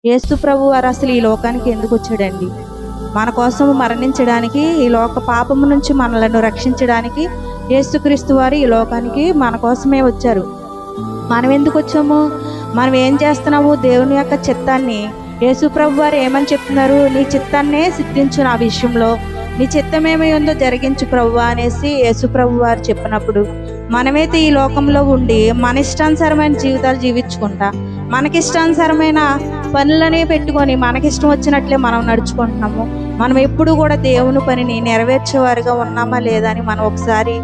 యేసు ప్రభు వారు అసలు ఈ లోకానికి ఎందుకు వచ్చాడండి? మన కోసం మరణించడానికి, ఈ లోక పాపము నుంచి మనలను రక్షించడానికి యేసుక్రీస్తు వారు ఈ లోకానికి మన కోసమే వచ్చారు. మనం ఎందుకు వచ్చాము? మనం ఏం చేస్తున్నాము? దేవుని యొక్క చిత్తాన్ని యేసు ప్రభు వారు ఏమని చెప్తున్నారు? నీ చిత్తాన్నే సిద్ధించు, నా విషయంలో నీ చిత్తం ఏమై ఉందో జరిగించు ప్రభువా అనేసి యేసు ప్రభు వారు చెప్పినప్పుడు, మనమైతే ఈ లోకంలో ఉండి మన ఇష్టానుసారమైన జీవితాలు జీవించుకుంటా, మనకిష్టానుసారమైన పనులనే పెట్టుకొని మనకిష్టం వచ్చినట్లే మనం నడుచుకుంటున్నాము. మనం ఎప్పుడు కూడా దేవుని పనిని నెరవేర్చేవారుగా ఉన్నామా లేదా అని మనం ఒకసారి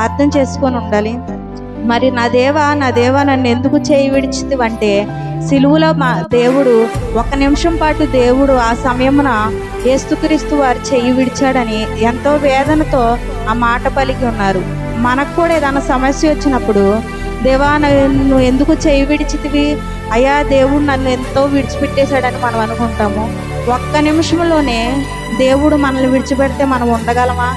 అర్థం చేసుకొని ఉండాలి. మరి నా దేవా నన్ను ఎందుకు చేయి విడిచితివంటే, సిలువలో మా దేవుడు 1 నిమిషం పాటు దేవుడు ఆ సమయమున యేసుక్రీస్తు వారు చెయ్యి విడిచాడని ఎంతో వేదనతో ఆ మాట పలికి ఉన్నారు. మనకు కూడా ఏదైనా సమస్య వచ్చినప్పుడు, దేవా నన్ను ఎందుకు చెయ్యి విడిచితివి, అయ్యా దేవుడు నన్ను ఎంతో విడిచిపెట్టేశాడని మనం అనుకుంటాము. 1 నిమిషంలోనే దేవుడు మనల్ని విడిచిపెడితే మనం ఉండగలమా?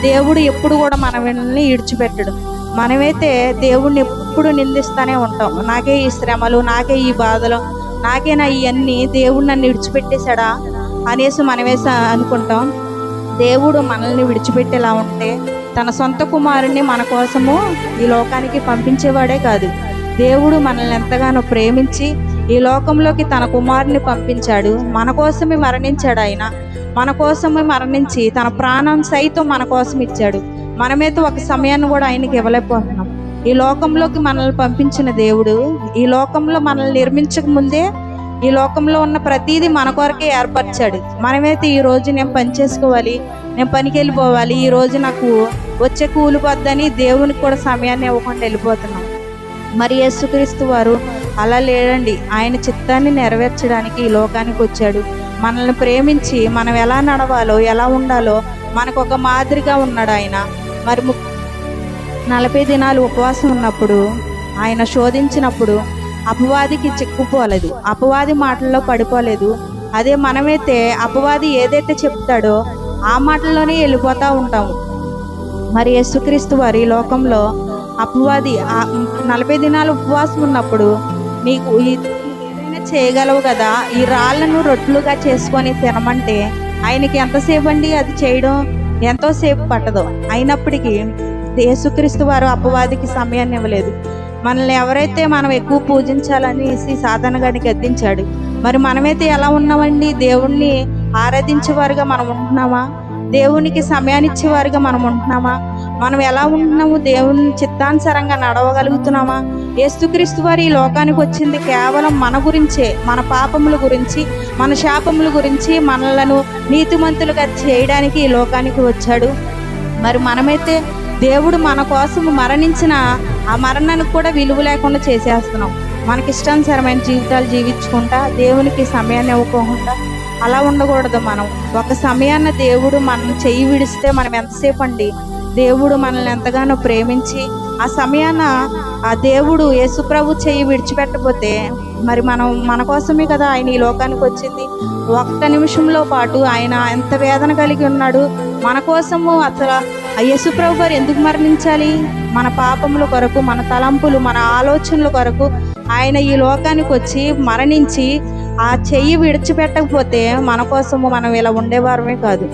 దేవుడు ఎప్పుడు కూడా మనల్ని విడిచిపెట్టడు. మనమైతే దేవుడిని ఎప్పుడు నిందిస్తూనే ఉంటాం. నాకే ఈ శ్రమలు, నాకే ఈ బాధలు, నాకేనా ఇవన్నీ, దేవుడు నన్ను విడిచిపెట్టేశాడా అనేసి మనమే అనుకుంటాం. దేవుడు మనల్ని విడిచిపెట్టేలా ఉంటే తన సొంత కుమారుణ్ణి మన కోసము ఈ లోకానికి పంపించేవాడే కాదు. దేవుడు మనల్ని ఎంతగానో ప్రేమించి ఈ లోకంలోకి తన కుమారుని పంపించాడు. మన కోసమే మరణించాడు. ఆయన మన కోసమే మరణించి తన ప్రాణం సైతం మన కోసం ఇచ్చాడు. మనమైతే ఒక సమయాన్ని కూడా ఆయనకి ఇవ్వలేకపోతున్నాం. ఈ లోకంలోకి మనల్ని పంపించిన దేవుడు ఈ లోకంలో మనల్ని నిర్మించక ముందే ఈ లోకంలో ఉన్న ప్రతీది మన కొరకే ఏర్పరిచాడు. మనమైతే ఈ రోజు నేను పని చేసుకోవాలి, నేను పనికి వెళ్ళిపోవాలి, ఈ రోజు నాకు వచ్చే కూలిపోద్దని దేవునికి కూడా సమయాన్ని ఇవ్వకుండా వెళ్ళిపోతున్నాం. మరి యేసుక్రీస్తు వారు అలా లేడండి. ఆయన చిత్తాన్ని నెరవేర్చడానికి ఈ లోకానికి వచ్చాడు. మనల్ని ప్రేమించి మనం ఎలా నడవాలో, ఎలా ఉండాలో మనకు ఒక మాదిరిగా ఉన్నాడు ఆయన. మరి 40 దినాలు ఉపవాసం ఉన్నప్పుడు, ఆయన శోధించినప్పుడు అపవాదికి చిక్కుపోలేదు, అపవాది మాటల్లో పడిపోలేదు. అదే మనమైతే అపవాది ఏదైతే చెప్తాడో ఆ మాటల్లోనే వెళ్ళిపోతూ ఉంటాము. మరి యేసుక్రీస్తు వారు ఈ లోకంలో అపవాది 40 దినాలు ఉపవాసం ఉన్నప్పుడు, నీకు ఏదైనా చేయగలవు కదా, ఈ రాళ్లను రొట్టెలుగా చేసుకొని తినమంటే ఆయనకి ఎంతసేపు అండి అది చేయడం? ఎంతోసేపు పట్టదు. అయినప్పటికీ యేసుక్రీస్తు వారు అపవాదికి సమయాన్ని ఇవ్వలేదు. మనల్ని ఎవరైతే మనం ఎక్కువ పూజించాలనేసి సాధారణంగానే గద్దించాడు. మరి మనమైతే ఎలా ఉన్నామండి? దేవుణ్ణి ఆరాధించేవారుగా మనం ఉంటున్నామా? దేవునికి సమయాన్ని ఇచ్చేవారుగా మనం ఉంటున్నామా? మనం ఎలా ఉంటున్నాము? దేవుని చిత్తానుసారంగా నడవగలుగుతున్నామా? యేసుక్రీస్తు వారు ఈ లోకానికి వచ్చింది కేవలం మన గురించే, మన పాపముల గురించి, మన శాపముల గురించి, మనలను నీతిమంతులుగా చేయడానికి ఈ లోకానికి వచ్చాడు. మరి మనమైతే దేవుడు మన కోసం మరణించిన ఆ మరణానికి కూడా విలువ లేకుండా చేసేస్తున్నాం. మనకిష్టానుసారమైన జీవితాలు జీవించుకుంటా, దేవునికి సమయాన్ని ఇవ్వకుండా అలా ఉండకూడదు. మనం ఒక సమయాన్న దేవుడు మనం చెయ్యి విడిస్తే మనం ఎంతసేపు అండి? దేవుడు మనల్ని ఎంతగానో ప్రేమించి ఆ సమయాన ఆ దేవుడు యేసుప్రభు చెయ్యి విడిచిపెట్టకపోతే మరి మన కోసమే కదా ఆయన ఈ లోకానికి వచ్చింది. 1 నిమిషంలో పాటు ఆయన ఎంత వేదన కలిగి ఉన్నాడు మన కోసము. అసలు యేసుప్రభు వారు ఎందుకు మరణించాలి? మన పాపముల కొరకు, మన తలంపులు, మన ఆలోచనల కొరకు ఆయన ఈ లోకానికి వచ్చి మరణించి ఆ చెయ్యి విడిచిపెట్టకపోతే మన కోసము మనం ఇలా ఉండేవారమే కాదు.